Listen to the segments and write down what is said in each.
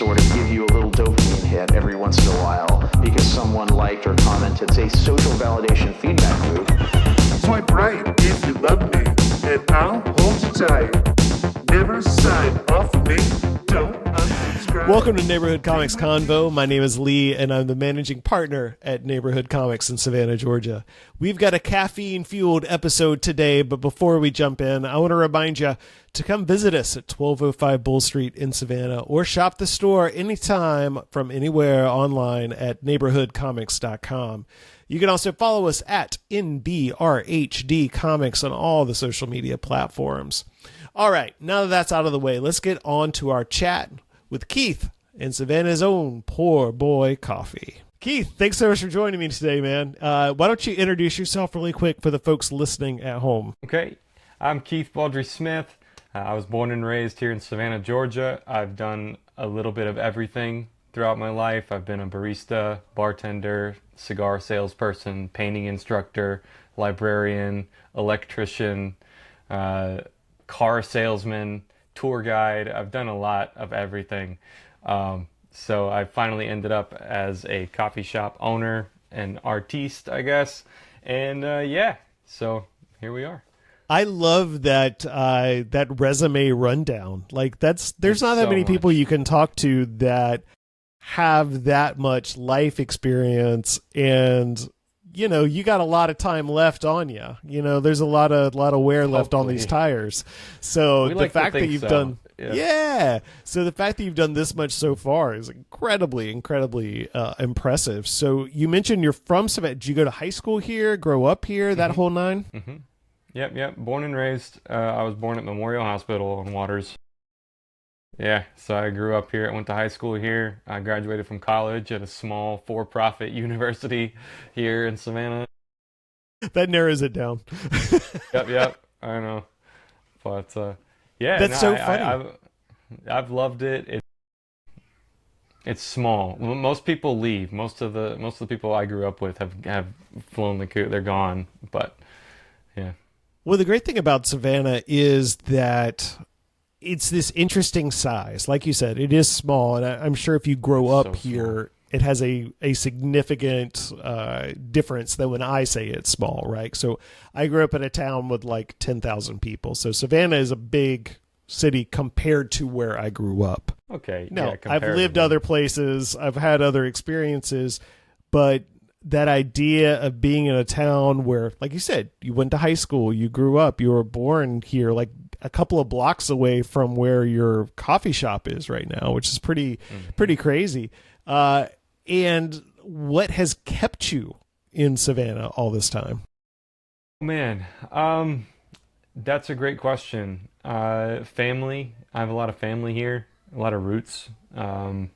sort of give you a little dopamine hit every once in a while because someone liked or commented. It's a social validation feedback loop. Swipe right if you love me, and I'll hold you tight. Never sign off of me, don't unsubscribe. Welcome to Neighborhood Comics Convo. My name is Lee, and I'm the managing partner at Neighborhood Comics in Savannah, Georgia. We've got a caffeine-fueled episode today, but before we jump in, I want to remind you to come visit us at 1205 Bull Street in Savannah, or shop the store anytime from anywhere online at neighborhoodcomics.com. You can also follow us at NBRHD Comics on all the social media platforms. All right, now that that's out of the way, let's get on to our chat with Keith and Savannah's own Poor Boy Coffee. Keith, thanks so much for joining me today, man. Why don't you introduce yourself really quick for the folks listening at home? Okay, I'm Keith Baudry Smith. I was born and raised here in Savannah, Georgia. I've done a little bit of everything throughout my life. I've been a barista, bartender, cigar salesperson, painting instructor, librarian, electrician, car salesman, tour guide. I've done a lot of everything. So I finally ended up as a coffee shop owner, an artiste, I guess. And so here we are. I love that resume rundown. Like there's not that so many people much. you can talk to that have that much life experience, and you got a lot of time left on you. There's a lot of wear left on these tires. So We the like to fact that think you've so. done Yeah. So the fact that you've done this much so far is incredibly impressive. So you mentioned you're from Savannah. Did you go to high school here, grow up here, that whole nine? Mm-hmm. Yep. Born and raised. I was born at Memorial Hospital on Waters. Yeah, so I grew up here. I went to high school here. I graduated from college at a small for-profit university here in Savannah. That narrows it down. Yep. I know. But That's so funny. I've loved it. It's small. Most people leave. Most of the people I grew up with have flown the coop. They're gone. But yeah. Well, the great thing about Savannah is that it's this interesting size. Like you said, it is small, and I'm sure if you grow up here, it has a significant difference than when I say it's small, right? So I grew up in a town with like 10,000 people. So Savannah is a big city compared to where I grew up. Okay. No, yeah, I've lived other places. I've had other experiences, but that idea of being in a town where, like you said, you went to high school, you grew up, you were born here, like a couple of blocks away from where your coffee shop is right now, which is pretty crazy. And what has kept you in Savannah all this time? Man, that's a great question. Family. I have a lot of family here, a lot of roots. That's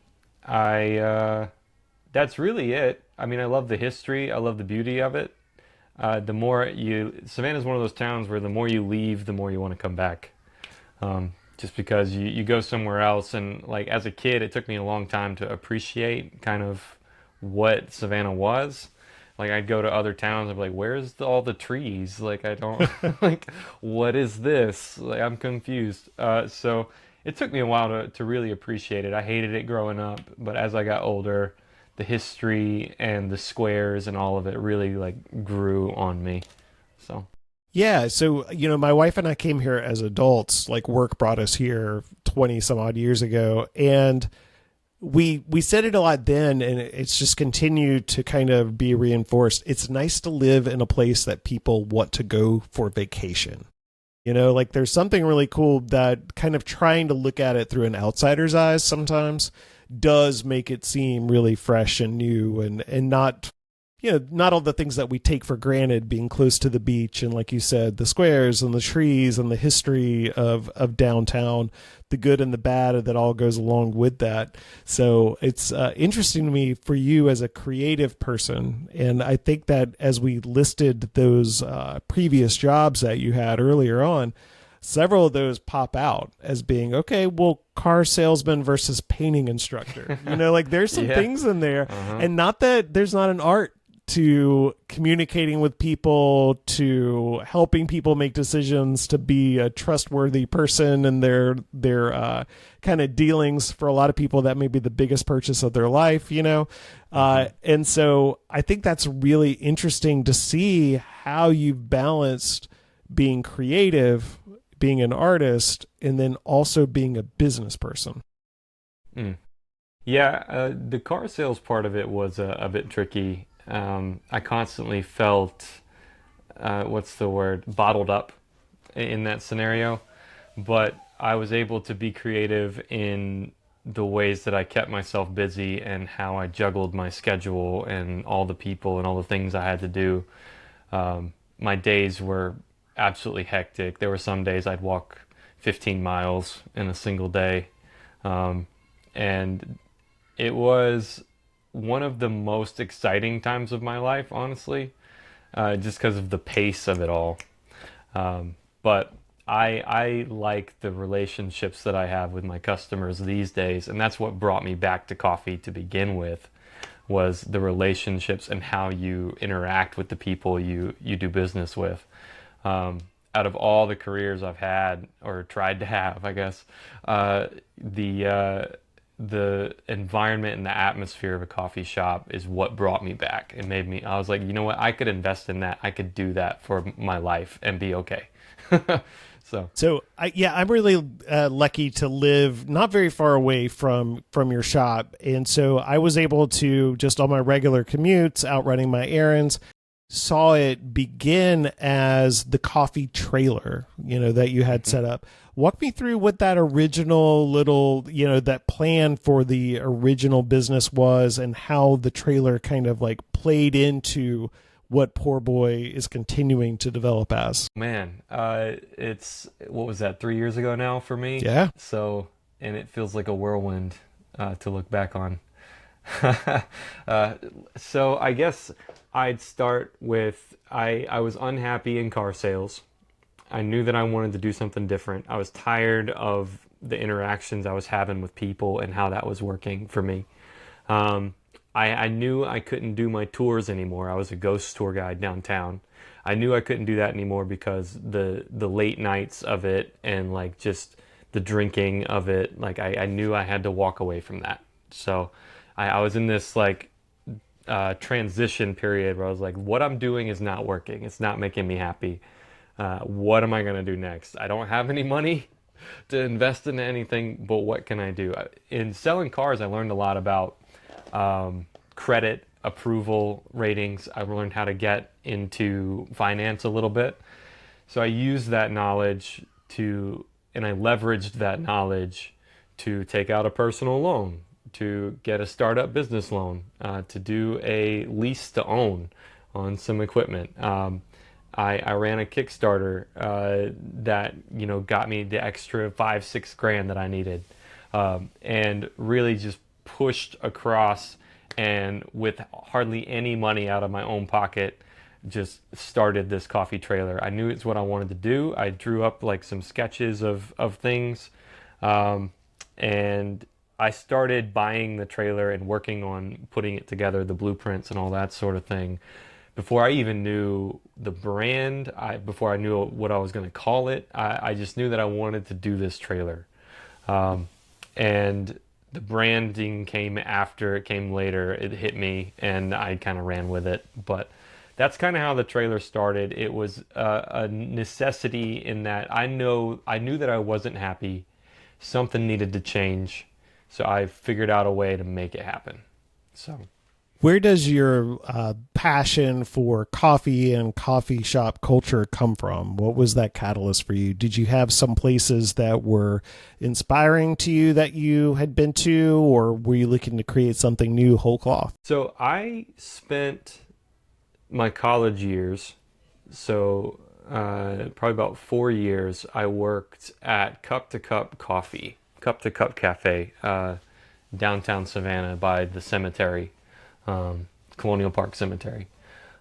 really it. I mean, I love the history. I love the beauty of it. Savannah's one of those towns where the more you leave, the more you want to come back. Just because you go somewhere else, and like as a kid, it took me a long time to appreciate kind of what Savannah was. Like I'd go to other towns and be like, where's all the trees? Like I don't, like, what is this? Like I'm confused. So it took me a while to really appreciate it. I hated it growing up, but as I got older, the history and the squares and all of it really like grew on me. So yeah, so my wife and I came here as adults. Like work brought us here 20 some odd years ago, and we said it a lot then, and it's just continued to kind of be reinforced. It's nice to live in a place that people want to go for vacation. Like there's something really cool that kind of trying to look at it through an outsider's eyes sometimes does make it seem really fresh and new, and not not all the things that we take for granted, being close to the beach and, like you said, the squares and the trees and the history of downtown, the good and the bad that all goes along with that. So it's interesting to me for you as a creative person. And I think that as we listed those previous jobs that you had earlier on, several of those pop out as being, okay, well, car salesman versus painting instructor. Like there's some things in there, and not that there's not an art to communicating with people, to helping people make decisions, to be a trustworthy person in their kind of dealings. For a lot of people, that may be the biggest purchase of their life, and so I think that's really interesting to see how you've balanced being creative, being an artist, and then also being a business person. Yeah, the car sales part of it was a bit tricky. I constantly felt, what's the word, bottled up in that scenario, but I was able to be creative in the ways that I kept myself busy and how I juggled my schedule and all the people and all the things I had to do. My days were absolutely hectic. There were some days I'd walk 15 miles in a single day. And it was one of the most exciting times of my life, honestly, just because of the pace of it all. But I like the relationships that I have with my customers these days, and that's what brought me back to coffee to begin with, was the relationships and how you interact with the people you do business with. Out of all the careers I've had or tried to have, I guess, the environment and the atmosphere of a coffee shop is what brought me back. It made me, I was like, you know what, I could invest in that. I could do that for my life and be okay. I'm really lucky to live not very far away from your shop. And so I was able to, just on my regular commutes, out running my errands, saw it begin as the coffee trailer, that you had set up. Walk me through what that original little, that plan for the original business was, and how the trailer kind of like played into what Poor Boy is continuing to develop as. Man, it's, what was that, 3 years ago now for me? Yeah. So, and it feels like a whirlwind to look back on. So I guess I'd start with, I was unhappy in car sales. I knew that I wanted to do something different. I was tired of the interactions I was having with people and how that was working for me. I knew I couldn't do my tours anymore. I was a ghost tour guide downtown. I knew I couldn't do that anymore because the late nights of it and like just the drinking of it, like I knew I had to walk away from that. So I was in this like transition period where I was like, what I'm doing is not working. It's not making me happy. What am I going to do next? I don't have any money to invest into anything, but what can I do? In selling cars, I learned a lot about credit, approval ratings. I learned how to get into finance a little bit. So I used that knowledge and I leveraged that knowledge to take out a personal loan, to get a startup business loan, to do a lease to own on some equipment. I ran a Kickstarter that got me the extra $5-6 grand that I needed, and really just pushed across, and with hardly any money out of my own pocket, just started this coffee trailer. I knew it's what I wanted to do. I drew up like some sketches of things, and I started buying the trailer and working on putting it together, the blueprints and all that sort of thing, before I even knew the brand, before I knew what I was going to call it. I just knew that I wanted to do this trailer. And the branding came after, it came later, it hit me, and I kind of ran with it. But that's kind of how the trailer started. It was a necessity in that I knew that I wasn't happy. Something needed to change. So I figured out a way to make it happen. So where does your passion for coffee and coffee shop culture come from? What was that catalyst for you? Did you have some places that were inspiring to you that you had been to, or were you looking to create something new whole cloth? So I spent my college years, probably about 4 years, I worked at Cup to Cup Cafe, downtown Savannah by the cemetery. Colonial Park Cemetery.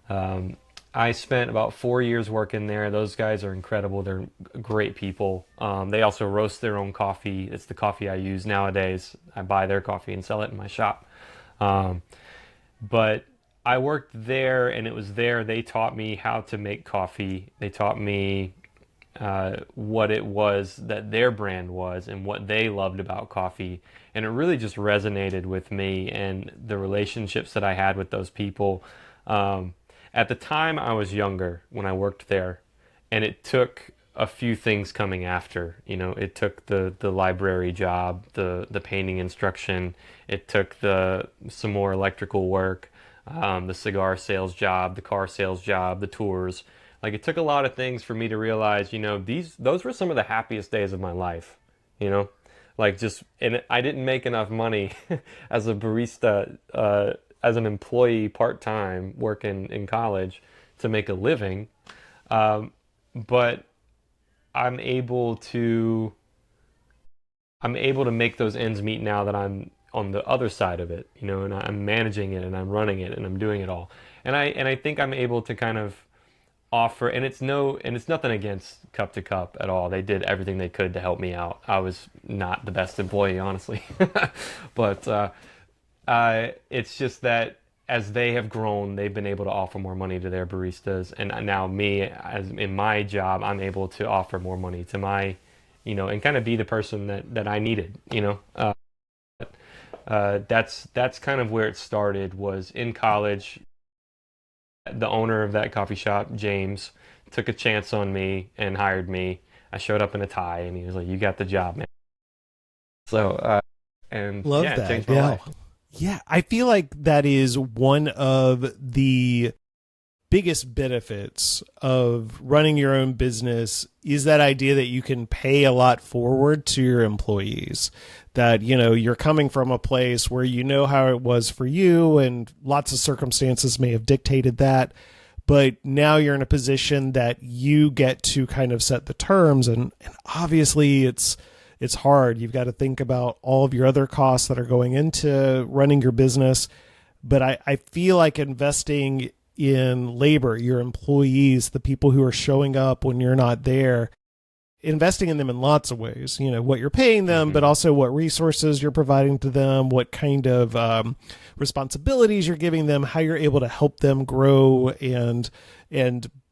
I spent about 4 years working there. Those guys are incredible. They're great people. They also roast their own coffee. It's the coffee I use nowadays. I buy their coffee and sell it in my shop. But I worked there, and it was there they taught me how to make coffee. They taught me what it was that their brand was and what they loved about coffee. And it really just resonated with me and the relationships that I had with those people. At the time, I was younger when I worked there, and it took a few things coming after. You know, it took the library job, the painting instruction. It took some more electrical work, the cigar sales job, the car sales job, the tours. Like, it took a lot of things for me to realize, you know, those were some of the happiest days of my life, you know? Like, just, and I didn't make enough money as a barista, as an employee part-time working in college to make a living. But I'm able to make those ends meet now that I'm on the other side of it, you know, and I'm managing it and I'm running it and I'm doing it all. And I think I'm able to kind of offer, and it's nothing against Cup to Cup at all. They did everything they could to help me out. I was not the best employee, honestly. But it's just that as they have grown, they've been able to offer more money to their baristas, and now me, as in my job, I'm able to offer more money to my, you know, and kind of be the person that I needed, you know. That's kind of where it started, was in college. The owner of that coffee shop, James, took a chance on me and hired me. I showed up in a tie, and he was like, "You got the job, man." So, and Love yeah, it that. changed my Yeah. life. Yeah, I feel like that is one of the biggest benefits of running your own business, is that idea that you can pay a lot forward to your employees. That, you know, you're coming from a place where you know how it was for you, and lots of circumstances may have dictated that. But now you're in a position that you get to kind of set the terms. And obviously it's hard. You've got to think about all of your other costs that are going into running your business. But I feel like investing in labor, your employees, the people who are showing up when you're not there, investing in them in lots of ways, you know, what you're paying them, but also what resources you're providing to them, what kind of responsibilities you're giving them, how you're able to help them grow and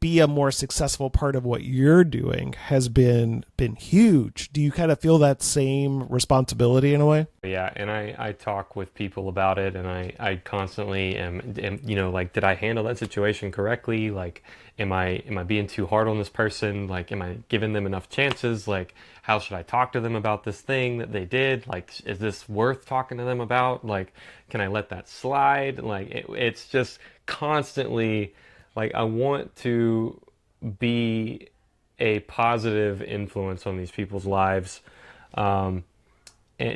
be a more successful part of what you're doing has been huge. Do you kind of feel that same responsibility in a way? Yeah, and I talk with people about it, and I constantly am, you know, like, did I handle that situation correctly? Like, am I being too hard on this person? Like, am I giving them enough chances? Like, how should I talk to them about this thing that they did? Like, is this worth talking to them about? Like, can I let that slide? Like, it's just constantly, like, I want to be a positive influence on these people's lives. And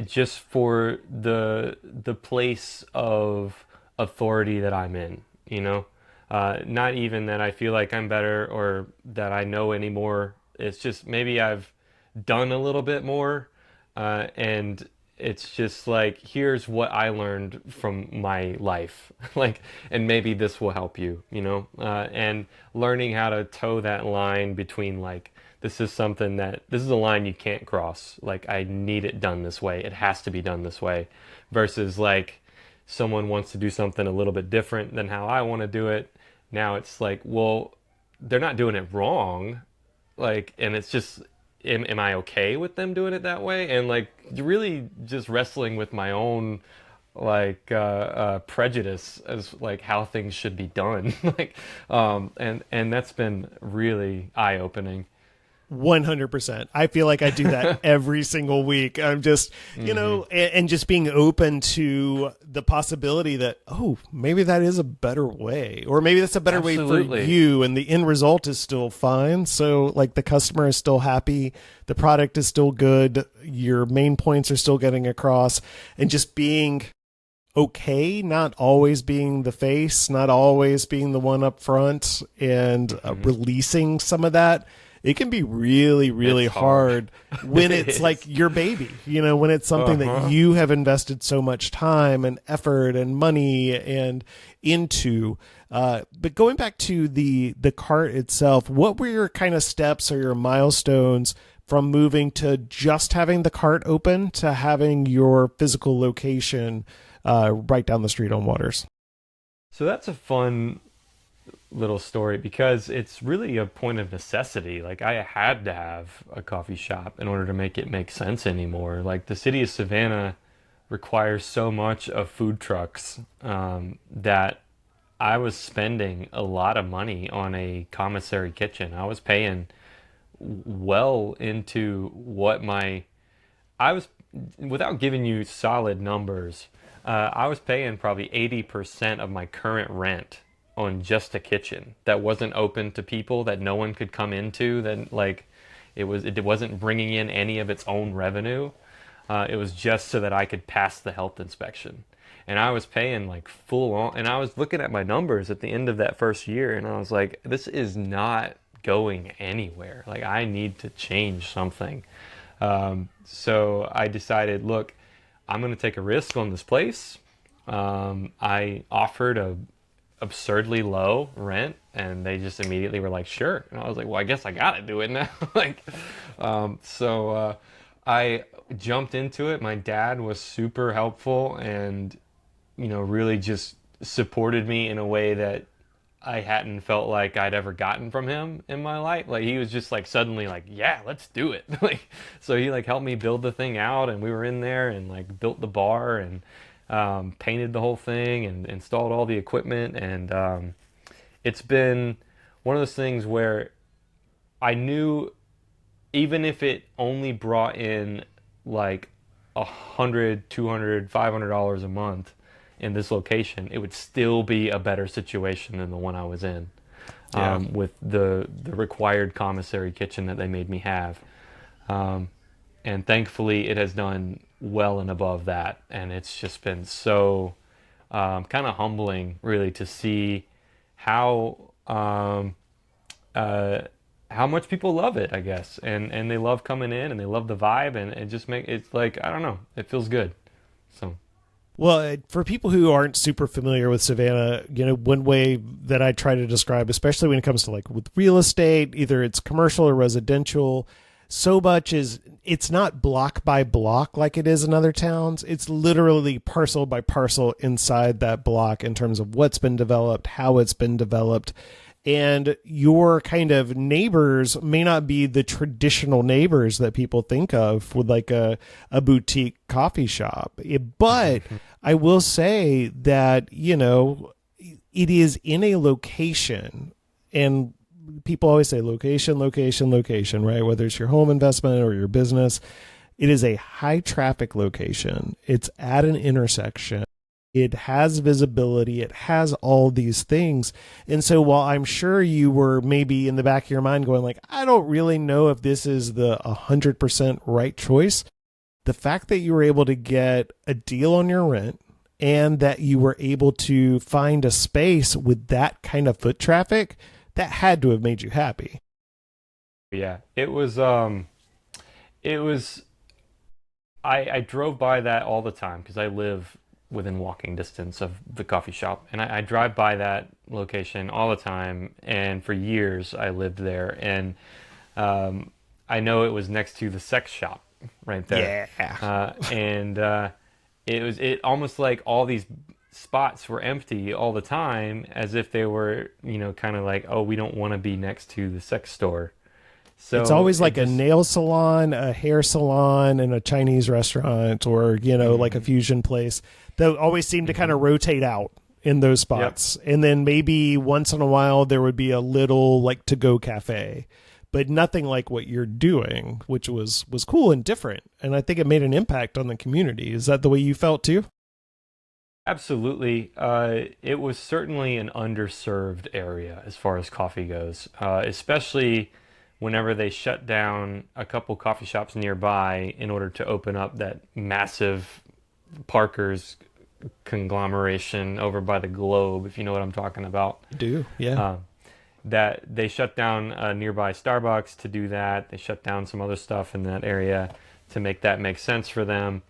just for the place of authority that I'm in, you know, not even that I feel like I'm better or that I know anymore. It's just maybe I've done a little bit more, and it's just like, here's what I learned from my life, like, and maybe this will help you, you know, and learning how to toe that line between, like, this is a line you can't cross. Like, I need it done this way. It has to be done this way. Versus, like, someone wants to do something a little bit different than how I want to do it. Now it's like, well, they're not doing it wrong. Like, and it's just, am I okay with them doing it that way? And, like, really just wrestling with my own, like, prejudice as, like, how things should be done. Like, and that's been really eye-opening. 100%. I feel like I do that every single week. I'm just, you know, and just being open to the possibility that, oh, maybe that is a better way, or maybe that's a better way for you, and the end result is still fine. So, like, the customer is still happy, the product is still good, your main points are still getting across, and just being okay, not always being the face, not always being the one up front, and releasing some of that. It can be really, really hard when it's like your baby, you know, when it's something that you have invested so much time and effort and money and into. But going back to the cart itself, what were your kind of steps or your milestones from moving to just having the cart open to having your physical location right down the street on Waters? So that's a fun little story because it's really a point of necessity. Like I had to have a coffee shop in order to make it make sense anymore. Like the city of Savannah requires so much of food trucks that I was spending a lot of money on a commissary kitchen. I was paying well into what I was, without giving you solid numbers, I was paying probably 80% of my current rent on just a kitchen that wasn't open to people, that no one could come into, that like it wasn't bringing in any of its own revenue. It was just so that I could pass the health inspection. And I was paying like full on, and I was looking at my numbers at the end of that first year, and I was like, this is not going anywhere. Like, I need to change something. So I decided, look, I'm going to take a risk on this place. I offered a absurdly low rent, and they just immediately were like, sure. And I was like, well, I guess I got to do it now. like, I jumped into it. My dad was super helpful and, really just supported me in a way that I hadn't felt like I'd ever gotten from him in my life. Like he was just like suddenly like, yeah, let's do it. like, so he like helped me build the thing out, and we were in there and like built the bar and painted the whole thing and installed all the equipment. And it's been one of those things where I knew even if it only brought in like $100, $200, $500 a month in this location, it would still be a better situation than the one I was in, with the required commissary kitchen that they made me have. And thankfully, it has done well and above that. And it's just been so kind of humbling, really, to see how much people love it, I guess, and they love coming in and they love the vibe, and it just it's like, I don't know, it feels good. So. Well, for people who aren't super familiar with Savannah, one way that I try to describe, especially when it comes to like with real estate, either it's commercial or residential, so much is it's not block by block like it is in other towns. It's literally parcel by parcel inside that block in terms of what's been developed, how it's been developed. And your kind of neighbors may not be the traditional neighbors that people think of with like a boutique coffee shop. But I will say that, it is in a location, and people always say location, location, location, right? Whether it's your home investment or your business, it is a high traffic location. It's at an intersection. It has visibility. It has all these things. And so while I'm sure you were maybe in the back of your mind going like, I don't really know if this is the 100% right choice, the fact that you were able to get a deal on your rent and that you were able to find a space with that kind of foot traffic, that had to have made you happy. Yeah, I drove by that all the time because I live within walking distance of the coffee shop, and I drive by that location all the time, and for years I lived there, and I know it was next to the sex shop right there. It almost like all these spots were empty all the time, as if they were, kind of like, oh, we don't want to be next to the sex store. So it's always like a nail salon, a hair salon, and a Chinese restaurant, or, like a fusion place. They always seem to kind of rotate out in those spots. Yep. And then maybe once in a while there would be a little like to-go cafe, but nothing like what you're doing, which was cool and different. And I think it made an impact on the community. Is that the way you felt too? Absolutely. It was certainly an underserved area as far as coffee goes, especially whenever they shut down a couple coffee shops nearby in order to open up that massive Parker's conglomeration over by the Globe, if you know what I'm talking about. I do, yeah. That they shut down a nearby Starbucks to do that. They shut down some other stuff in that area to make that make sense for them.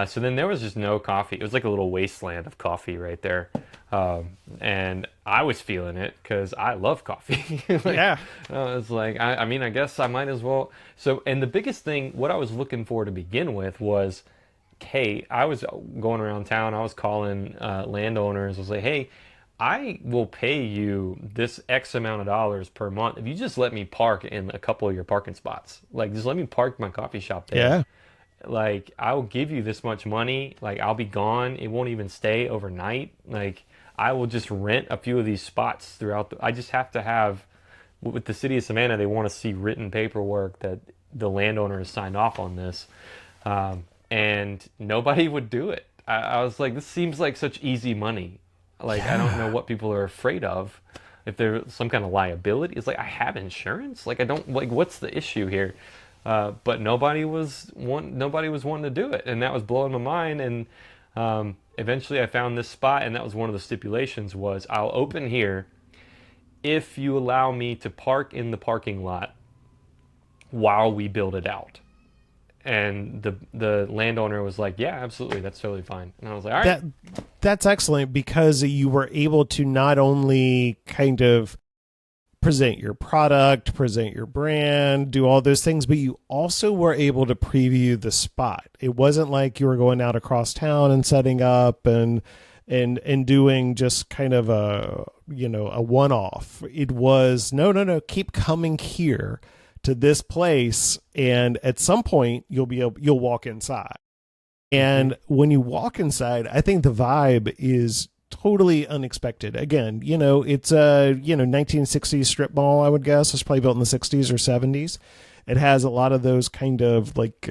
So then there was just no coffee. It was like a little wasteland of coffee right there. And I was feeling it because I love coffee. Yeah. It's like, I mean, I guess I might as well. So, and the biggest thing, what I was looking for to begin with was, hey, I was going around town. I was calling landowners. I was like, hey, I will pay you this X amount of dollars per month if you just let me park in a couple of your parking spots. Like, just let me park my coffee shop there. Yeah. Like, I will give you this much money. Like, I'll be gone. It won't even stay overnight. Like, I will just rent a few of these spots throughout I just have to have, with the city of Savannah, they want to see written paperwork that the landowner has signed off on this. And nobody would do it. I was like, this seems like such easy money. Like, I don't know what people are afraid of. If there's some kind of liability, it's like, I have insurance. Like, I don't, like, what's the issue here? But nobody was wanting to do it, and that was blowing my mind. And eventually, I found this spot, and that was one of the stipulations: was I'll open here if you allow me to park in the parking lot while we build it out. And the landowner was like, yeah, absolutely, that's totally fine. And I was like, all right. That's excellent, because you were able to not only kind of present your product, present your brand, do all those things, but you also were able to preview the spot. It wasn't like you were going out across town and setting up and doing just kind of a one-off. It was no, keep coming here to this place, and at some point you'll walk inside. And when you walk inside, I think the vibe is totally unexpected. Again, it's a 1960s strip mall, I would guess. It's probably built in the 60s or 70s. It has a lot of those kind of like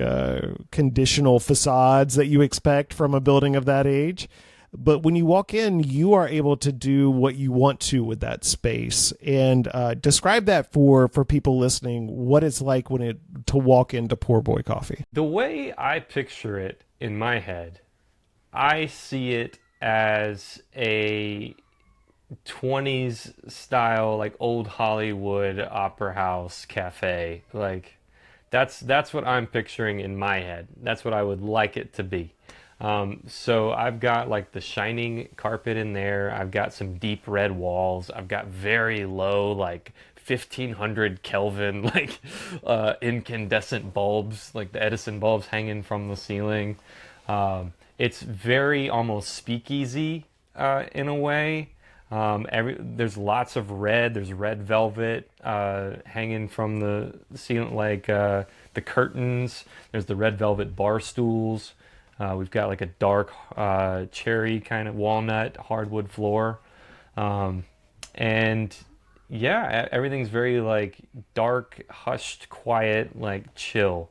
conditional facades that you expect from a building of that age. But when you walk in, you are able to do what you want to with that space. And describe that for people listening, what it's like to walk into Poor Boy Coffee. The way I picture it in my head, I see it as a 20s style, like old Hollywood opera house cafe. Like, that's what I'm picturing in my head. That's what I would like it to be. So I've got like the shining carpet in there. I've got some deep red walls. I've got very low, like 1500 Kelvin, like incandescent bulbs, like the Edison bulbs hanging from the ceiling. It's very almost speakeasy in a way. There's lots of red. There's red velvet hanging from the ceiling, like the curtains. There's the red velvet bar stools. We've got like a dark cherry kind of walnut hardwood floor. And yeah, everything's very like dark, hushed, quiet, like chill.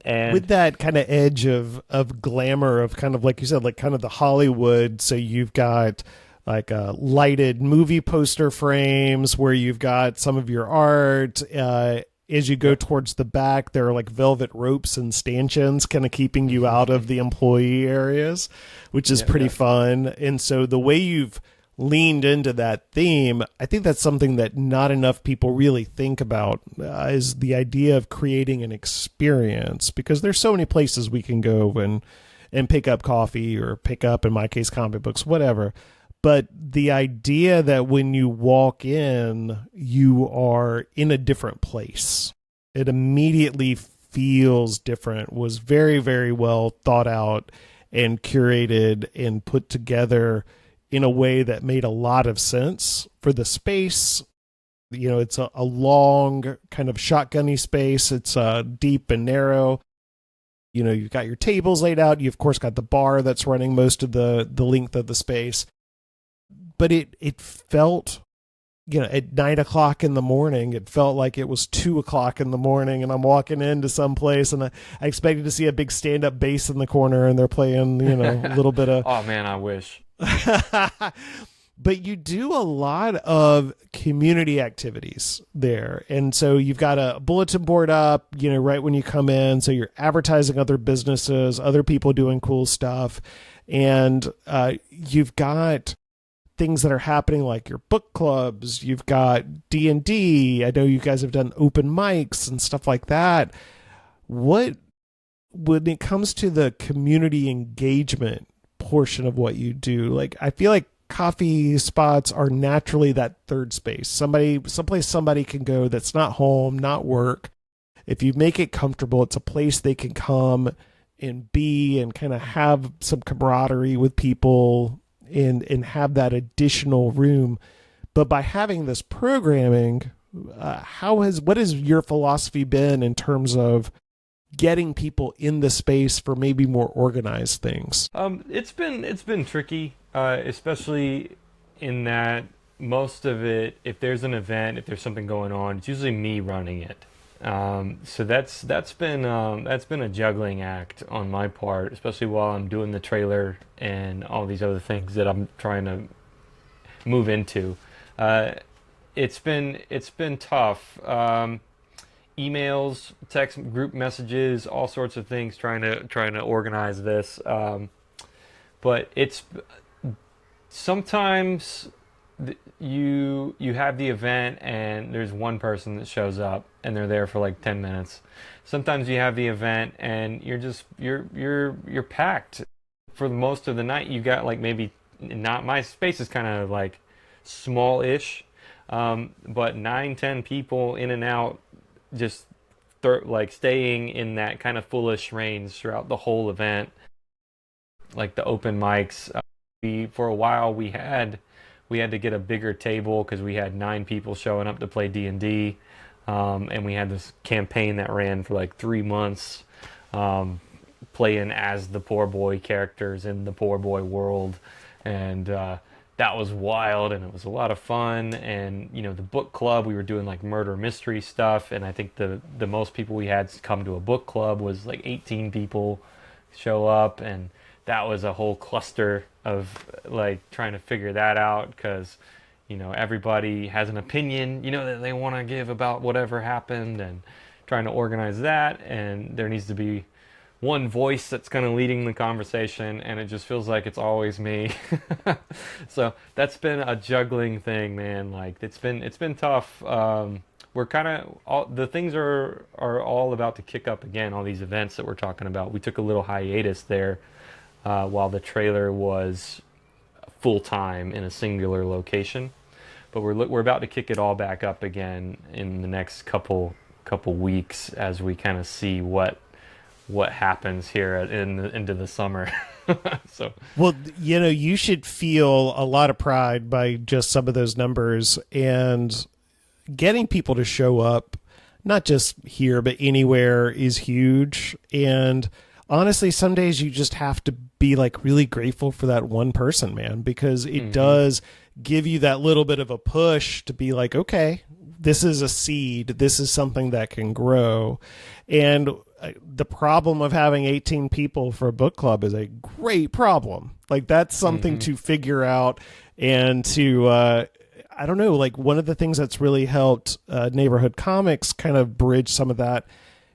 And with that kind of edge of glamour of kind of, like you said, like kind of the Hollywood. So you've got like lighted movie poster frames where you've got some of your art. As you go towards the back, there are like velvet ropes and stanchions kind of keeping you out of the employee areas, which is pretty fun. And so the way you've leaned into that theme, I think that's something that not enough people really think about, is the idea of creating an experience, because there's so many places we can go and pick up coffee, or pick up, in my case, comic books, whatever. But the idea that when you walk in, you are in a different place, it immediately feels different, was very, very well thought out and curated and put together in a way that made a lot of sense for the space. It's a long kind of shotgunny space. It's deep and narrow. You've got your tables laid out. You, of course, got the bar that's running most of the length of the space. But it felt, at 9 o'clock in the morning, it felt like it was 2 o'clock in the morning, and I'm walking into some place, and I expected to see a big stand-up bass in the corner, and they're playing, a little bit of... Oh, man, I wish. But you do a lot of community activities there. And so you've got a bulletin board up, right when you come in. So you're advertising other businesses, other people doing cool stuff. And you've got things that are happening, like your book clubs. You've got D&D. I know you guys have done open mics and stuff like that. When it comes to the community engagement portion of what you do, like, I feel like coffee spots are naturally that third space, someplace somebody can go that's not home, not work. If you make it comfortable, it's a place they can come and be and kind of have some camaraderie with people and have that additional room. But by having this programming, what has your philosophy been in terms of getting people in the space for maybe more organized things? It's been tricky, especially in that most of it, if there's an event, if there's something going on, it's usually me running it. So that's been a juggling act on my part, especially while I'm doing the trailer and all these other things that I'm trying to move into. It's been tough. Emails, text group messages, all sorts of things, trying to organize this. But it's sometimes you have the event and there's one person that shows up and they're there for like 10 minutes. Sometimes you have the event and you're packed for most of the night. You got like maybe not, my space is kind of like small-ish, but 9-10 people in and out, just like staying in that kind of foolish range throughout the whole event. Like the open mics, for a while we had to get a bigger table because we had 9 people showing up to play D&D, and we had this campaign that ran for like 3 months, playing as the poor boy characters in the poor boy world, and that was wild, and it was a lot of fun. And the book club, we were doing like murder mystery stuff, and I think the most people we had come to a book club was like 18 people show up, and that was a whole cluster of like trying to figure that out because everybody has an opinion that they want to give about whatever happened, and trying to organize that, and there needs to be one voice that's kind of leading the conversation, and it just feels like it's always me. So that's been a juggling thing, man. Like it's been tough. We're kind of the things are all about to kick up again. All these events that we're talking about. We took a little hiatus there while the trailer was full time in a singular location, but we're about to kick it all back up again in the next couple weeks as we kind of see what happens here into the summer. So, well, you should feel a lot of pride by just some of those numbers, and getting people to show up, not just here but anywhere, is huge. And honestly, some days you just have to be like really grateful for that one person, man, because it does give you that little bit of a push to be like, okay, this is a seed. This is something that can grow. And the problem of having 18 people for a book club is a great problem. Like that's something to figure out, and to, I don't know, like one of the things that's really helped Neighborhood Comics kind of bridge some of that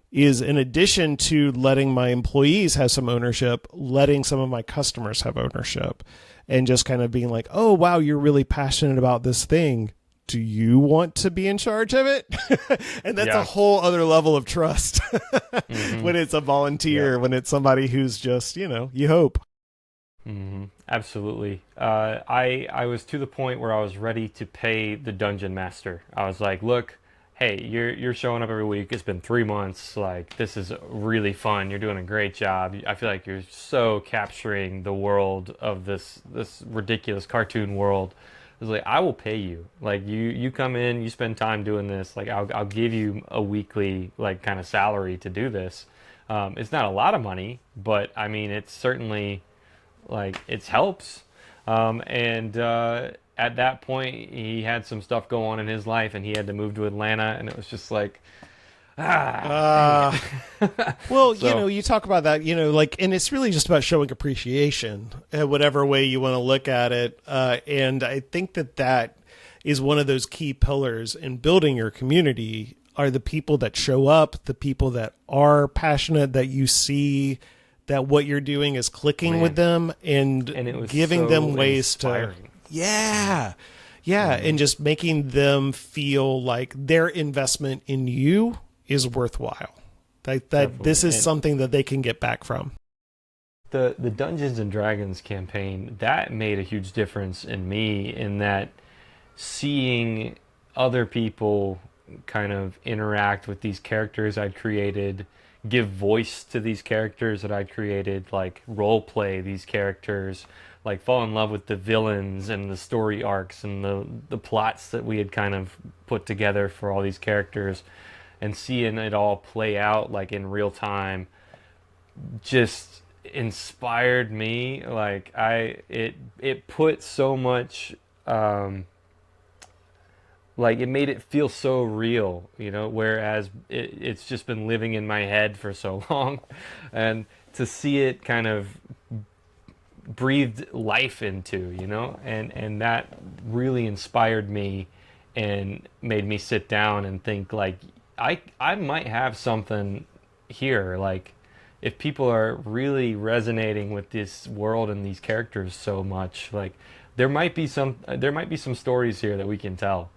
is, in addition to letting my employees have some ownership, letting some of my customers have ownership, and just kind of being like, oh, wow, you're really passionate about this thing. Do you want to be in charge of it? And that's a whole other level of trust when it's a volunteer, when it's somebody who's just, you hope. Absolutely. I was to the point where I was ready to pay the dungeon master. I was like, look, hey, you're showing up every week. It's been 3 months. Like, this is really fun. You're doing a great job. I feel like you're so capturing the world of this ridiculous cartoon world. I was like, I will pay you. Like, you come in, you spend time doing this. Like, I'll give you a weekly like kind of salary to do this. It's not a lot of money, but I mean, it's certainly like it helps. At that point, he had some stuff go on in his life, and he had to move to Atlanta, and it was just like, well, you talk about that, like, and it's really just about showing appreciation, whatever way you want to look at it. And I think that is one of those key pillars in building your community, are the people that show up, the people that are passionate, that you see that what you're doing is clicking with them, and it was giving so them ways inspiring. Yeah, and just making them feel like their investment in you is worthwhile. That this is something that they can get back from. The Dungeons and Dragons campaign, that made a huge difference in me, in that seeing other people kind of interact with these characters I'd created, give voice to these characters that I'd created, like role play these characters, like fall in love with the villains and the story arcs and the plots that we had kind of put together for all these characters, and seeing it all play out like in real time just inspired me. Like it put so much like it made it feel so real, you know, whereas it's just been living in my head for so long. And to see it kind of breathed life into, you know, and that really inspired me and made me sit down and think like I might have something here. Like if people are really resonating with this world and these characters so much, like there might be some stories here that we can tell,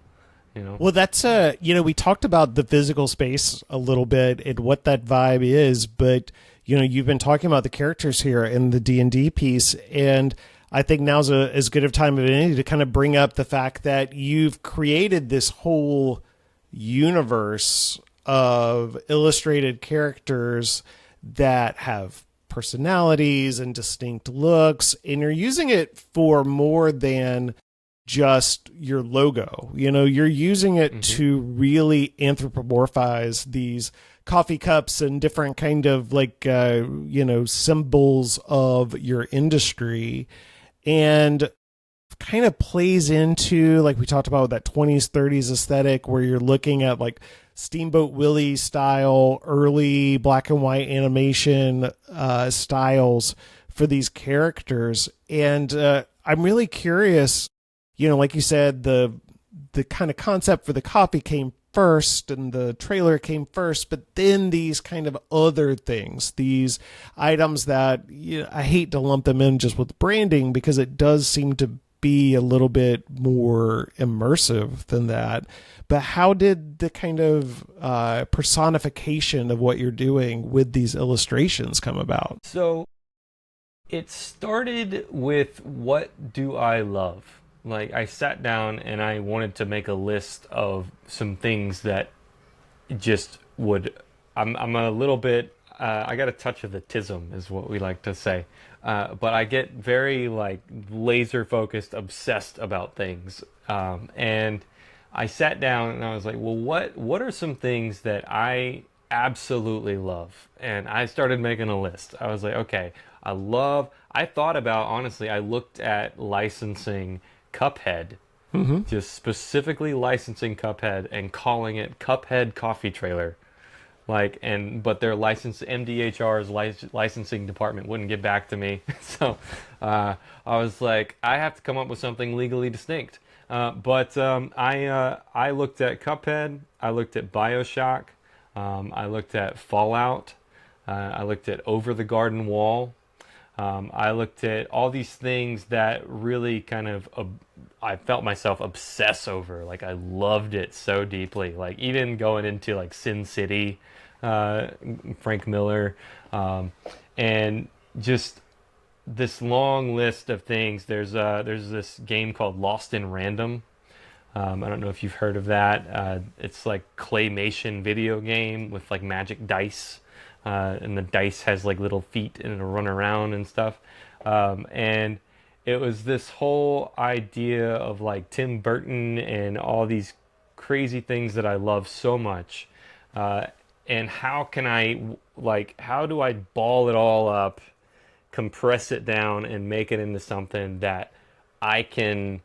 you know. Well, that's we talked about the physical space a little bit and what that vibe is, but you've been talking about the characters here in the D&D piece, and I think now's as good of time as any to kind of bring up the fact that you've created this whole universe of illustrated characters that have personalities and distinct looks, and you're using it for more than just your logo. You're using it to really anthropomorphize these coffee cups and different kind of like symbols of your industry, and kind of plays into, like we talked about, that 20s 30s aesthetic where you're looking at like Steamboat Willie style early black and white animation styles for these characters. And I'm really curious, like you said, the kind of concept for the coffee came first and the trailer came first, but then these kind of other things, these items that I hate to lump them in just with branding because it does seem to be a little bit more immersive than that. But how did the kind of personification of what you're doing with these illustrations come about? So it started with, what do I love? Like I sat down and I wanted to make a list of some things that just would, I'm a little bit, I got a touch of the tism is what we like to say. But I get very like laser focused, obsessed about things. And I sat down and I was like, well, what are some things that I absolutely love? And I started making a list. I was like, okay, I thought about, honestly, I looked at licensing Cuphead, just specifically licensing Cuphead and calling it Cuphead Coffee Trailer. But their MDHR's licensing department wouldn't get back to me. So I was like, I have to come up with something legally distinct. But I looked at Cuphead, I looked at BioShock, I looked at Fallout, I looked at Over the Garden Wall. I looked at all these things that really kind of I felt myself obsess over. Like I loved it so deeply. Like even going into like Sin City, Frank Miller, and just this long list of things. There's this game called Lost in Random. I don't know if you've heard of that. It's like claymation video game with like magic dice. And the dice has like little feet and it'll run around and stuff. And it was this whole idea of like Tim Burton and all these crazy things that I love so much. And how do I ball it all up, compress it down, and make it into something that I can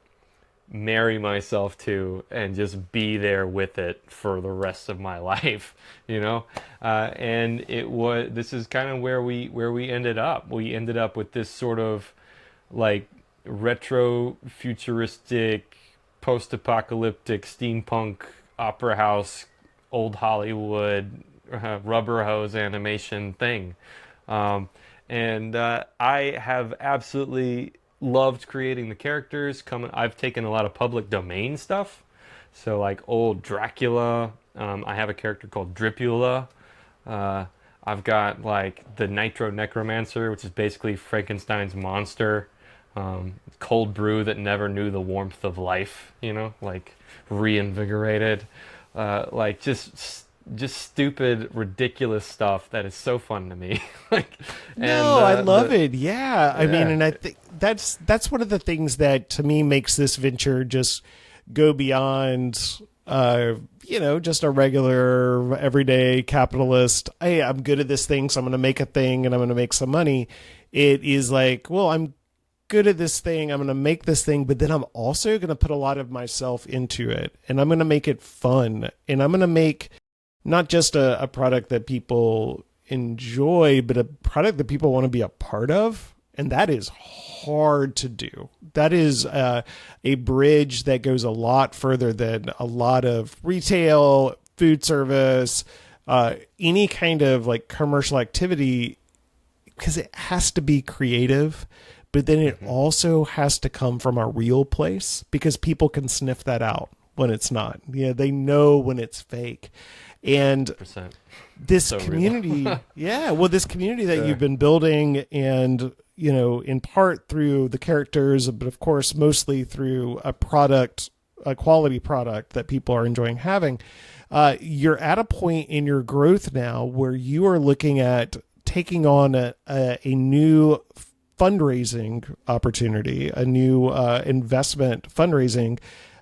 marry myself to and just be there with it for the rest of my life, and this is kind of where we ended up. We ended up with this sort of like retro futuristic post-apocalyptic steampunk opera house old Hollywood rubber hose animation thing, and I have absolutely loved creating the characters. I've taken a lot of public domain stuff, so like old Dracula. I have a character called Dripula. I've got like the Nitro Necromancer, which is basically Frankenstein's monster, cold brew that never knew the warmth of life. Like reinvigorated. Like just just stupid, ridiculous stuff that is so fun to me. Like, No, I love it. Yeah. I mean, Yeah. and I think that's one of the things that to me makes this venture just go beyond just a regular everyday capitalist, hey, I'm good at this thing, so I'm going to make a thing and I'm going to make some money. It is like, well, I'm good at this thing, I'm going to make this thing, but then I'm also going to put a lot of myself into it and I'm going to make it fun. And I'm going to make not just a product that people enjoy, but a product that people want to be a part of. And that is hard to do. That is a bridge that goes a lot further than a lot of retail, food service, any kind of like commercial activity, because it has to be creative, but then it also has to come from a real place because people can sniff that out when it's not. Yeah, they know when it's fake. And this So real. community, this community that you've been building and, in part through the characters, but of course, mostly through a quality product that people are enjoying having, you're at a point in your growth now where you are looking at taking on a new fundraising opportunity, a new investment fundraising,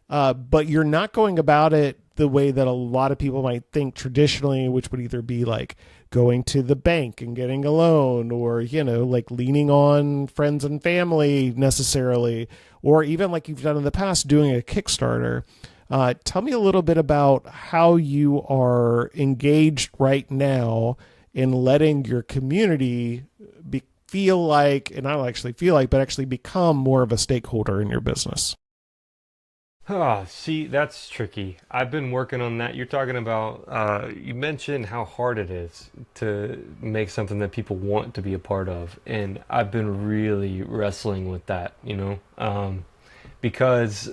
but you're not going about it the way that a lot of people might think traditionally, which would either be like going to the bank and getting a loan or, like leaning on friends and family necessarily, or even like you've done in the past, doing a Kickstarter. Tell me a little bit about how you are engaged right now in letting your community feel like, and I don't actually feel like, but actually become more of a stakeholder in your business. Oh, see, that's tricky. I've been working on that. You're talking about, you mentioned how hard it is to make something that people want to be a part of. And I've been really wrestling with that, because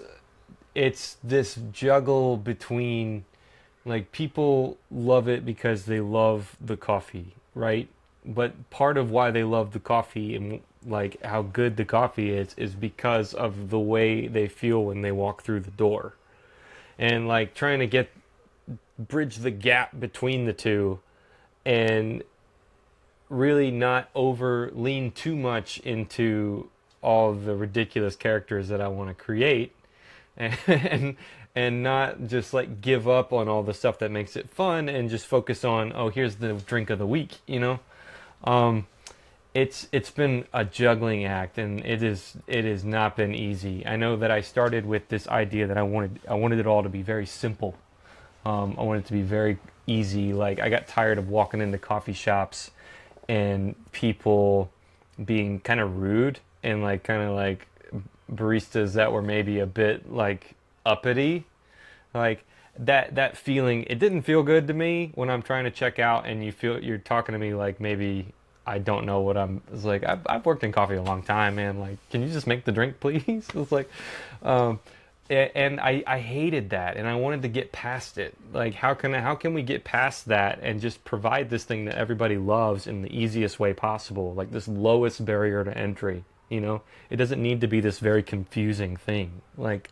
it's this juggle between like people love it because they love the coffee, right? But part of why they love the coffee and like how good the coffee is because of the way they feel when they walk through the door. And like trying to bridge the gap between the two and really not lean too much into all the ridiculous characters that I want to create and and not just like give up on all the stuff that makes it fun and just focus on, oh, here's the drink of the week, It's been a juggling act, and it has not been easy. I know that I started with this idea that I wanted it all to be very simple. I wanted it to be very easy. Like I got tired of walking into coffee shops and people being kind of rude and like kind of like baristas that were maybe a bit like uppity, like that feeling. It didn't feel good to me when I'm trying to check out and you're talking to me like maybe I don't know what it's like. I've worked in coffee a long time, man. Like, can you just make the drink, please? It's like, and I hated that, and I wanted to get past it. Like, how can we get past that and just provide this thing that everybody loves in the easiest way possible, like this lowest barrier to entry? It doesn't need to be this very confusing thing. Like,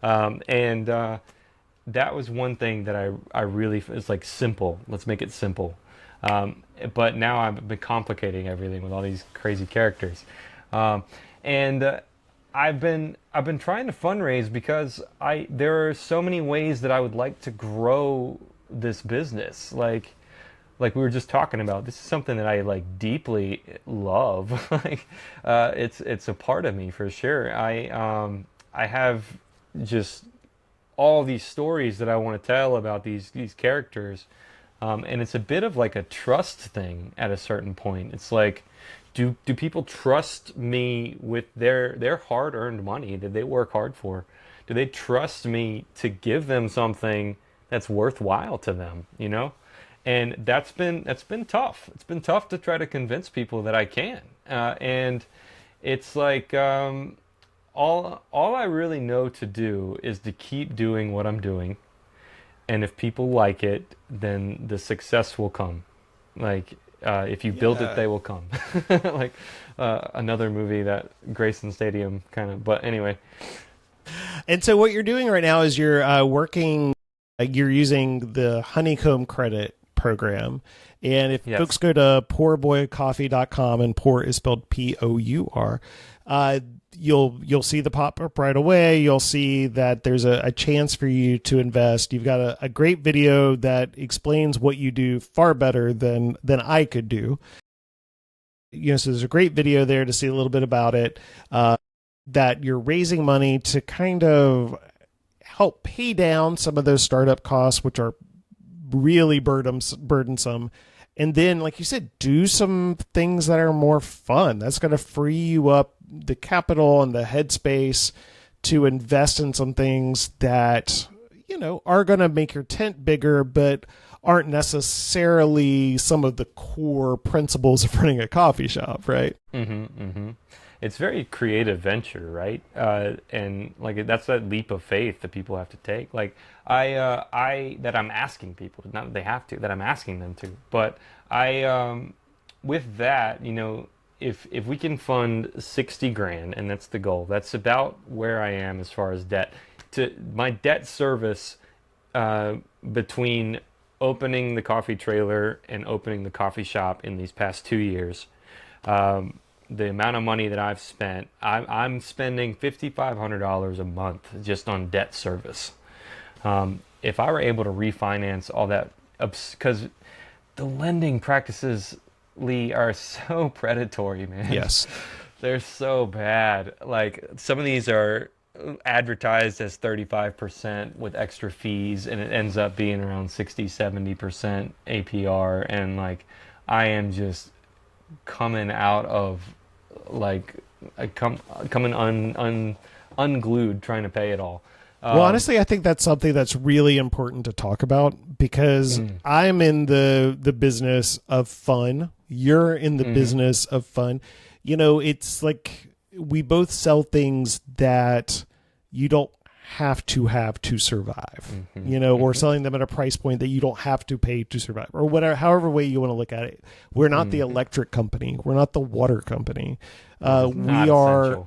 that was one thing that I really, it's like simple. Let's make it simple. But now I've been complicating everything with all these crazy characters, and I've been trying to fundraise because there are so many ways that I would like to grow this business. Like we were just talking about, this is something that I like deeply love. Like it's a part of me for sure. I have just all these stories that I want to tell about these characters. And it's a bit of like a trust thing at a certain point. It's like, do people trust me with their hard-earned money that they work hard for? Do they trust me to give them something that's worthwhile to them, And that's been tough. It's been tough to try to convince people that I can. And it's like all I really know to do is to keep doing what I'm doing. And if people like it, then the success will come. Like, if you build it, they will come. Like another movie, that Grayson Stadium kind of. But anyway. And so what you're doing right now is you're working You're using the honeycomb credit program. And if Yes. folks go to poorboycoffee.com, and poor is spelled P-O-U-R, you'll see the pop-up right away. You'll see that there's a chance for you to invest. You've got a great video that explains what you do far better than I could do. So there's a great video there to see a little bit about it, that you're raising money to kind of help pay down some of those startup costs, which are really burdensome. And then, like you said, do some things that are more fun. That's going to free you up the capital and the headspace to invest in some things that, are going to make your tent bigger, but aren't necessarily some of the core principles of running a coffee shop, right? It's very creative venture, right? And like that's that leap of faith that people have to take. Like that I'm asking people, not that they have to, that I'm asking them to. But with that, if we can fund 60 grand, and that's the goal, that's about where I am as far as debt. To my debt service between opening the coffee trailer and opening the coffee shop in these past 2 years, the amount of money that I've spent, I'm spending $5,500 a month just on debt service. If I were able to refinance all that, because the lending practices, Lee, are so predatory, man. Yes. They're so bad. Like some of these are advertised as 35% with extra fees, and it ends up being around 60-70% APR, and like I am just coming out of coming unglued trying to pay it all. Well, honestly, I think that's something that's really important to talk about, because I'm in the business of fun. You're in the business of fun. It's like we both sell things that you don't have to survive. We're selling them at a price point that you don't have to pay to survive, or whatever, however way you want to look at it. We're not the electric company. We're not the water company. We are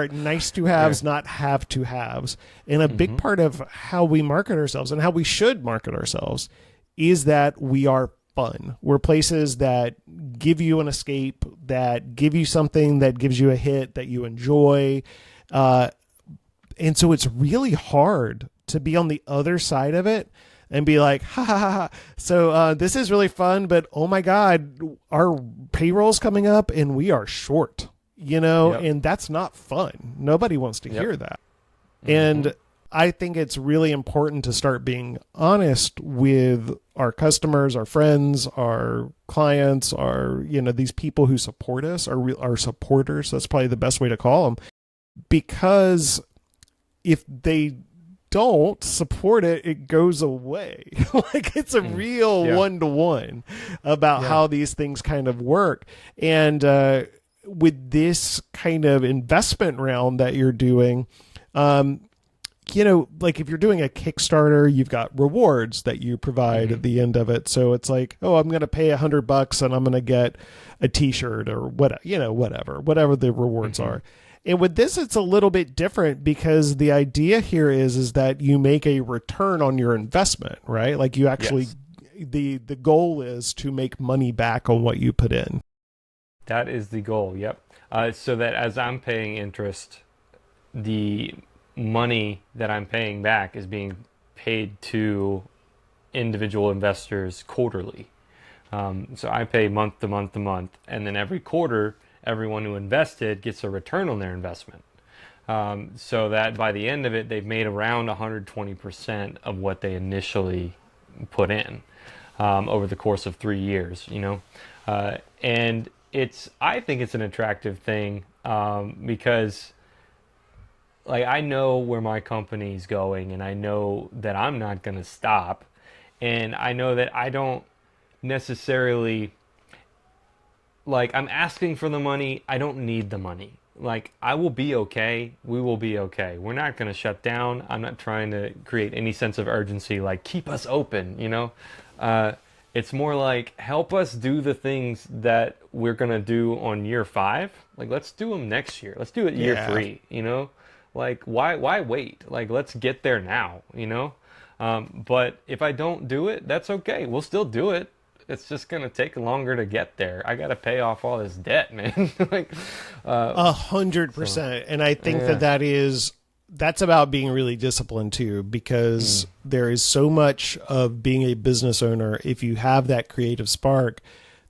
nice to haves, not have to haves. And a big part of how we market ourselves, and how we should market ourselves, is that we are fun. We're places that give you an escape, that give you something that gives you a hit that you enjoy. And so it's really hard to be on the other side of it and be like, ha ha ha, ha. So this is really fun, but oh my God, our payroll's coming up and we are short, and that's not fun. Nobody wants to hear that. And I think it's really important to start being honest with our customers, our friends, our clients, our, these people who support us, our supporters. That's probably the best way to call them, because if they don't support it, it goes away. Like it's a real one-to-one about how these things kind of work. And with this kind of investment round that you're doing, like if you're doing a Kickstarter, you've got rewards that you provide at the end of it. So it's like, oh, I'm going to pay $100 and I'm going to get a t-shirt or whatever the rewards are. And with this, it's a little bit different, because the idea here is that you make a return on your investment, right? Like you actually, the goal is to make money back on what you put in. That is the goal. Yep. So that as I'm paying interest, the money that I'm paying back is being paid to individual investors quarterly. So I pay month to month to month, and then every quarter, everyone who invested gets a return on their investment. So that by the end of it, they've made around 120% of what they initially put in over the course of 3 years, and I think it's an attractive thing because like I know where my company's going, and I know that I'm not going to stop, and I know that I don't necessarily, like, I'm asking for the money. I don't need the money. Like, I will be okay. We will be okay. We're not going to shut down. I'm not trying to create any sense of urgency, like, keep us open, It's more like, help us do the things that we're going to do on year 5. Like, let's do them next year. Let's do it year 3, Like, why wait? Like, let's get there now, But if I don't do it, that's okay. We'll still do it. It's just gonna take longer to get there. I gotta pay off all this debt, man. Like, 100%. And I think yeah. that's about being really disciplined too, because there is so much of being a business owner. If you have that creative spark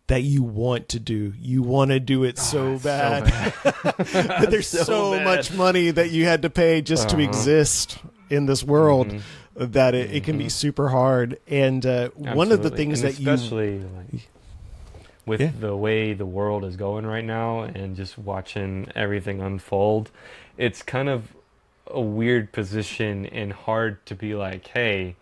that you want to do, you want to do it so bad. But there's so much money that you had to pay just to exist in this world. That it can be super hard. And one of the things and that especially like with the way the world is going right now and just watching everything unfold, it's kind of a weird position and hard to be like, hey,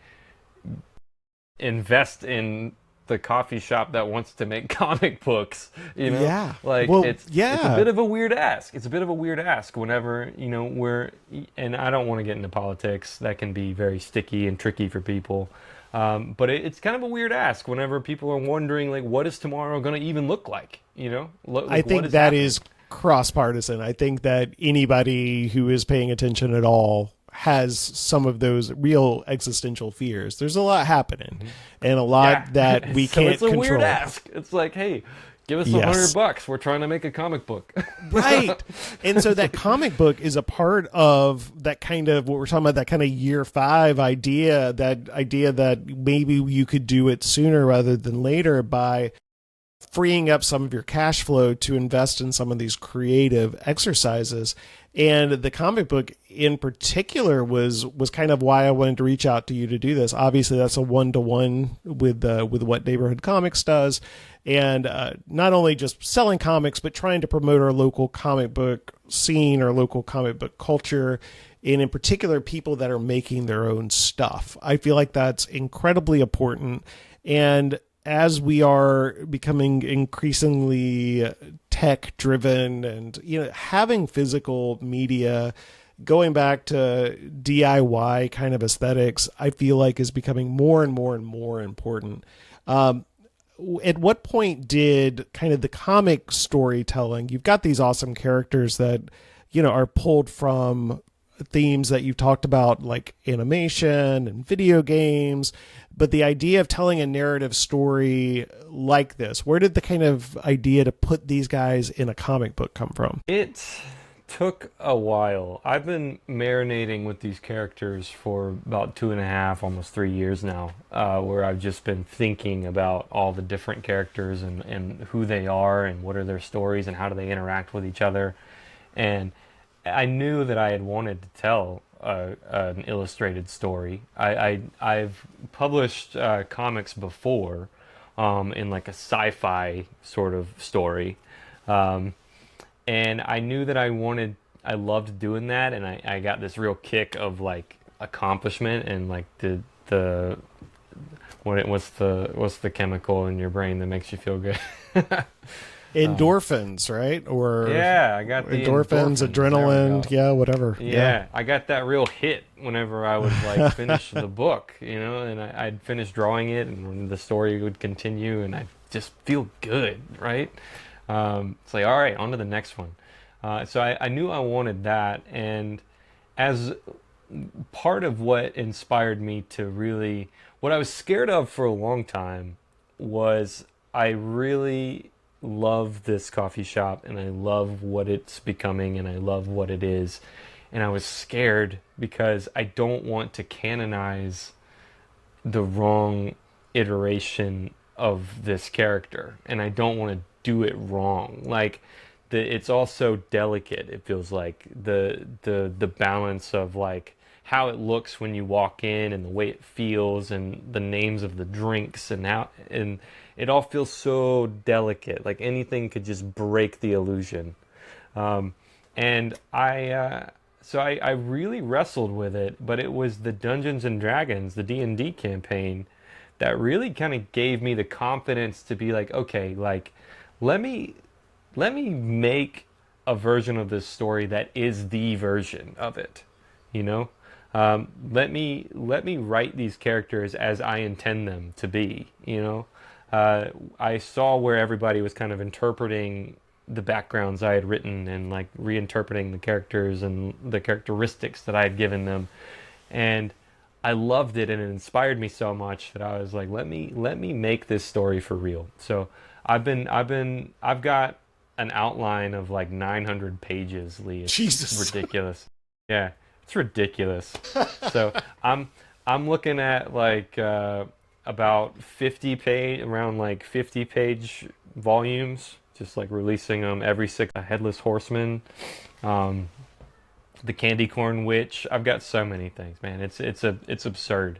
invest in the coffee shop that wants to make comic books, you know? Yeah. Like, Well, it's a bit of a weird ask. It's a bit of a weird ask whenever, you know, and I don't want to get into politics. That can be very sticky and tricky for people. But it's kind of a weird ask whenever people are wondering, like, what is tomorrow going to even look like, you know? I think that is cross-partisan. I think that anybody who is paying attention at all has some of those real existential fears. There's a lot happening and a lot that we can't it's a control. Weird ask. It's like, hey, give us $100. We're trying to make a comic book. Right. And so that comic book is a part of that kind of what we're talking about, that kind of year 5 idea, that idea that maybe you could do it sooner rather than later by freeing up some of your cash flow to invest in some of these creative exercises. And the comic book in particular was kind of why I wanted to reach out to you to do this. Obviously, that's a one-to-one with what Neighborhood Comics does. And not only just selling comics, but trying to promote our local comic book scene, our local comic book culture, and in particular, people that are making their own stuff. I feel like that's incredibly important. And as we are becoming increasingly tech driven and, you know, having physical media, going back to DIY kind of aesthetics, I feel like is becoming more and more and more important. At what point did kind of the comic storytelling, you've got these awesome characters that, you know, are pulled from themes that you've talked about, like animation and video games, but the idea of telling a narrative story like this, where did the kind of idea to put these guys in a comic book come from? It took a while. I've been marinating with these characters for about 2.5, almost 3 years now, where I've just been thinking about all the different characters and who they are and what are their stories and how do they interact with each other. And I knew that I had wanted to tell an illustrated story. I've published comics before in like a sci-fi sort of story, and I knew that I loved doing that, and I got this real kick of like accomplishment and like what's the chemical in your brain that makes you feel good? Endorphins, right? Or yeah, I got the endorphins, adrenaline, yeah, whatever. Yeah, I got that real hit whenever I would like finish the book, you know, and I'd finish drawing it, and the story would continue, and I'd just feel good, right? It's like, all right, on to the next one. So I knew I wanted that, and as part of what inspired me to really, what I was scared of for a long time was I really love this coffee shop and I love what it's becoming and I love what it is, and I was scared because I don't want to canonize the wrong iteration of this character, and I don't want to do it wrong. Like it's all so delicate. It feels like the balance of like how it looks when you walk in and the way it feels and the names of the drinks and how and it all feels so delicate, like anything could just break the illusion. And I really wrestled with it, but it was the Dungeons and Dragons, the D&D campaign, that really kind of gave me the confidence to be like, okay, like let me make a version of this story that is the version of it, you know? Let me write these characters as I intend them to be, you know? I saw where everybody was kind of interpreting the backgrounds I had written and like reinterpreting the characters and the characteristics that I had given them. And I loved it, and it inspired me so much that I was like, let me make this story for real. So I've got an outline of like 900 pages, Lee. It's Jesus. ridiculous. Yeah, it's ridiculous. So I'm looking at like about 50 page volumes, just like releasing them every six. A Headless Horseman, the Candy Corn Witch. I've got so many things, man. It's absurd.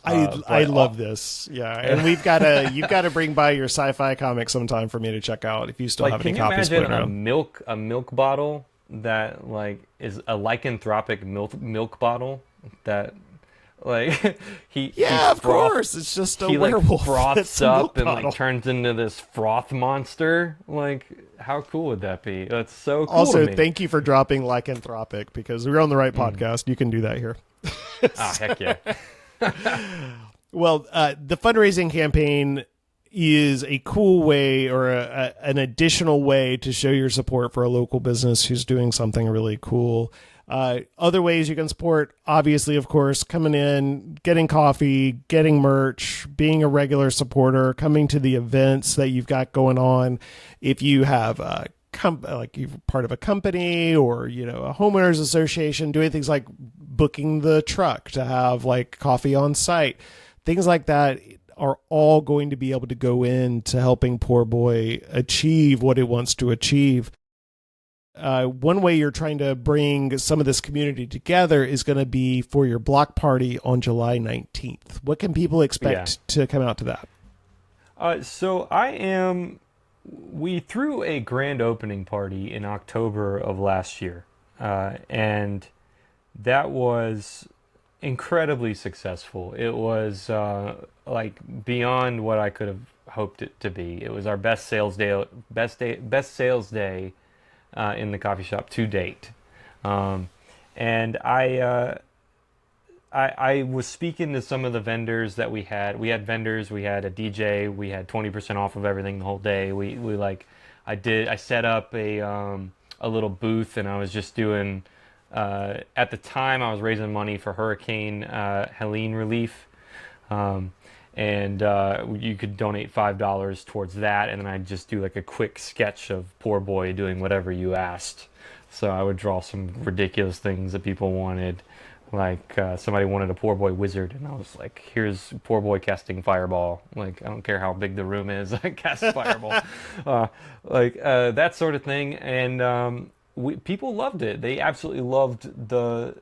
I love this. Yeah. And you've got to bring by your sci-fi comic sometime for me to check out if you still Like, have can any you copies imagine floating around. a milk bottle that like is a lycanthropic milk bottle that like Yeah, of course. It's just a he like werewolf. froths It's a milk up and like bottle. turns into this froth monster. Like, how cool would that be? That's so cool Also, to me. thank you for dropping lycanthropic because we're on the right podcast. You can do that here. Ah, heck yeah. Well, the fundraising campaign is a cool way or an additional way to show your support for a local business who's doing something really cool. Other ways you can support, obviously, of course, coming in, getting coffee, getting merch, being a regular supporter, coming to the events that you've got going on. If you have like you're part of a company or, a homeowners association, doing things like booking the truck to have like coffee on site, things like that are all going to be able to go into helping Poor Boy achieve what it wants to achieve. One way you're trying to bring some of this community together is going to be for your block party on July 19th. What can people expect to come out to that? We threw a grand opening party in October of last year, and that was incredibly successful. It was like beyond what I could have hoped it to be. It was our best sales day in the coffee shop to date, and I was speaking to some of the vendors that we had. We had vendors, we had a DJ, we had 20% off of everything the whole day. I set up a little booth, and I was just doing. At the time, I was raising money for Hurricane Helene relief, and you could donate $5 towards that, and then I'd just do like a quick sketch of Poor Boy doing whatever you asked. So I would draw some ridiculous things that people wanted. Like somebody wanted a Poor Boy wizard, and I was like, "Here's Poor Boy casting fireball." Like, I don't care how big the room is, I cast fireball, that sort of thing. And people loved it. They absolutely loved the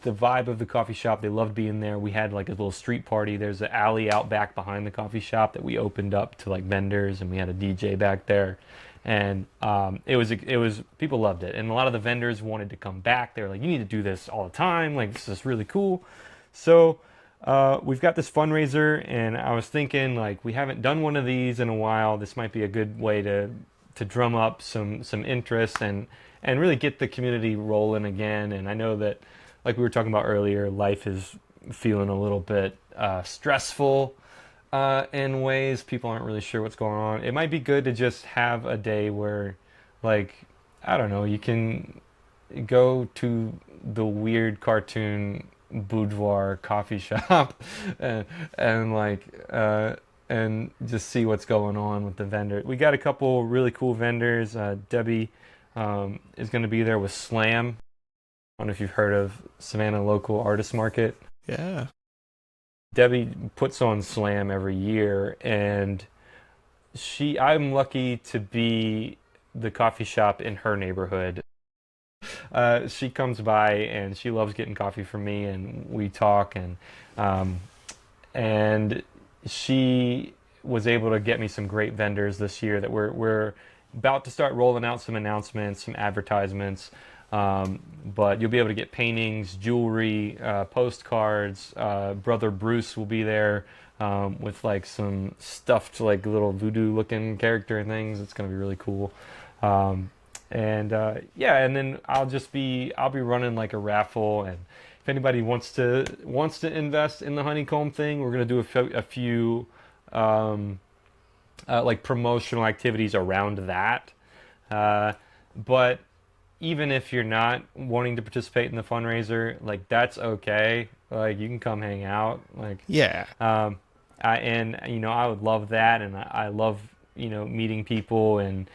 vibe of the coffee shop. They loved being there. We had like a little street party. There's an alley out back behind the coffee shop that we opened up to like vendors, and we had a DJ back there. And it was people loved it, and a lot of the vendors wanted to come back. They were like, "You need to do this all the time. Like, this is really cool." So we've got this fundraiser, and I was thinking, like, we haven't done one of these in a while. This might be a good way to drum up some interest and really get the community rolling again. And I know that, like we were talking about earlier, life is feeling a little bit stressful. In ways people aren't really sure what's going on. It might be good to just have a day where, like, I don't know, you can go to the weird cartoon boudoir coffee shop and just see what's going on with the vendor. We got a couple really cool vendors. Debbie is going to be there with Slam. I don't know if you've heard of Savannah Local Artist Market. Yeah. Debbie puts on Slam every year, and I'm lucky to be the coffee shop in her neighborhood. She comes by, and she loves getting coffee from me, and we talk, and she was able to get me some great vendors this year that we're about to start rolling out some announcements, some advertisements. But you'll be able to get paintings, jewelry, postcards. Brother Bruce will be there with like some stuffed, like little voodoo looking character and things. It's gonna be really cool. And then I'll be running like a raffle, and if anybody wants to invest in the honeycomb thing, we're gonna do a few like promotional activities around that. But even if you're not wanting to participate in the fundraiser, like, that's okay. Like, you can come hang out. Like, Yeah. I would love that, and I love meeting people. And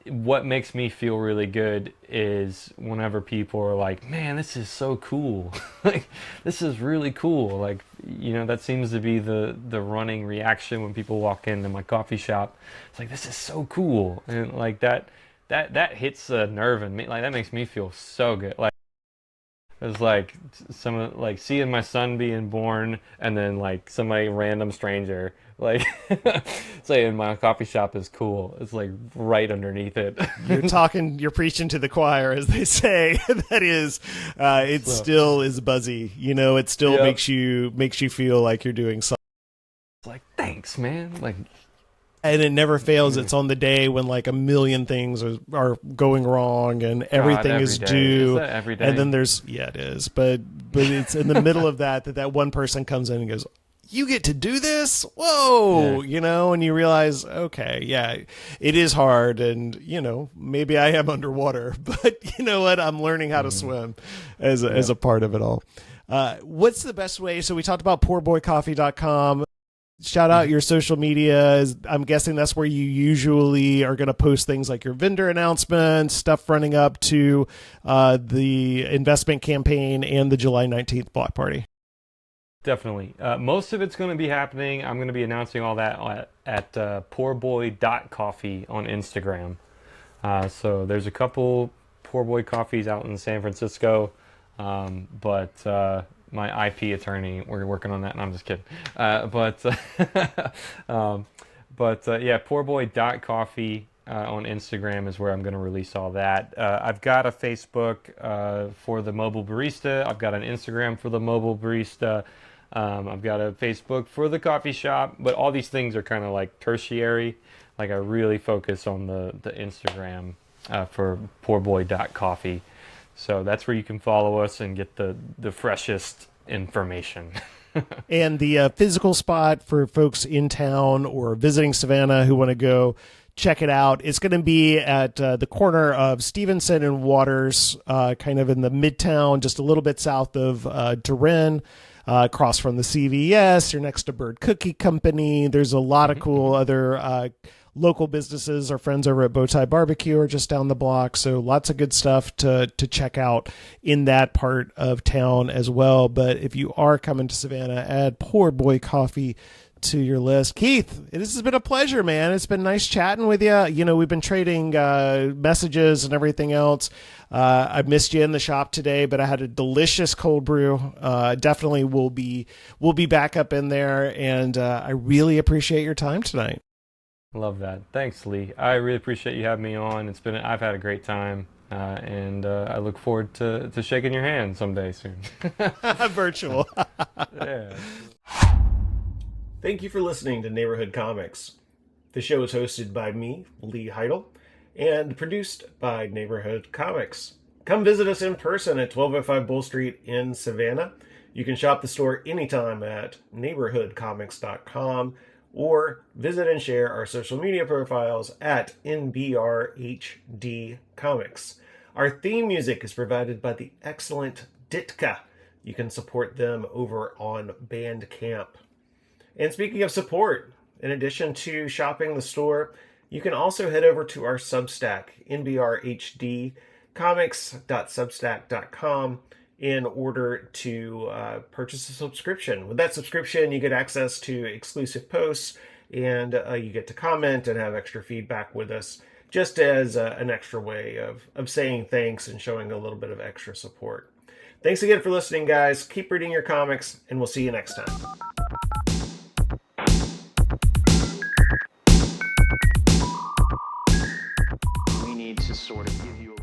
what makes me feel really good is whenever people are like, man, this is so cool. Like, this is really cool. Like, that seems to be the running reaction when people walk into my coffee shop. It's like, this is so cool. And like that hits a nerve in me. Like, that makes me feel so good. Like, it's like like seeing my son being born, and then like somebody random stranger like saying my coffee shop is cool. It's like right underneath it. You're preaching to the choir, as they say. That is, it still is buzzy. It still Yep. makes you feel like you're doing something. It's like, thanks, man. Like, And it never fails. It's on the day when like a million things are going wrong and everything every is day. due. Is that every day? And then it is. But it's in the middle of that one person comes in and goes, you get to do this? Whoa, Yeah. and you realize, okay, yeah, it is hard. And, maybe I am underwater, but you know what? I'm learning how to swim as a part of it all. What's the best way? So we talked about poorboycoffee.com. Shout out your social media. I'm guessing that's where you usually are going to post things like your vendor announcements, stuff running up to the investment campaign and the July 19th block party. Definitely. Most of it's going to be happening. I'm going to be announcing all that at poorboy.coffee on Instagram. So there's a couple Poor Boy coffees out in San Francisco, but my IP attorney, we're working on that, and I'm just kidding. Yeah, poorboy.coffee on Instagram is where I'm going to release all that. I've got a Facebook for the mobile barista. I've got an Instagram for the mobile barista. I've got a Facebook for the coffee shop, but all these things are kind of like tertiary. Like, I really focus on the Instagram for poorboy.coffee. So that's where you can follow us and get the freshest information. And the physical spot for folks in town or visiting Savannah who want to go check it out, it's going to be at the corner of Stevenson and Waters, kind of in the midtown, just a little bit south of Durin. Across from the CVS, you're next to Bird Cookie Company. There's a lot of cool other local businesses. Our friends over at Bowtie Barbecue are just down the block. So lots of good stuff to check out in that part of town as well. But if you are coming to Savannah, add Poor Boy Coffee to your list. Keith, this has been a pleasure, man. It's been nice chatting with you. We've been trading messages and everything else. I missed you in the shop today, but I had a delicious cold brew. Definitely will be back up in there, and I really appreciate your time tonight. Love that. Thanks, Lee. I really appreciate you having me on. I've had a great time, and I look forward to shaking your hand someday soon. Virtual. Yeah. Thank you for listening to Neighborhood Comics. The show is hosted by me, Lee Heidel, and produced by Neighborhood Comics. Come visit us in person at 1205 Bull Street in Savannah. You can shop the store anytime at neighborhoodcomics.com or visit and share our social media profiles at NBRHD Comics. Our theme music is provided by the excellent Ditka. You can support them over on Bandcamp. And speaking of support, in addition to shopping the store, you can also head over to our Substack, nbrdcomics.substack.com, in order to purchase a subscription. With that subscription, you get access to exclusive posts, and you get to comment and have extra feedback with us, just as an extra way of saying thanks and showing a little bit of extra support. Thanks again for listening, guys. Keep reading your comics, and we'll see you next time. We need to sort of give you a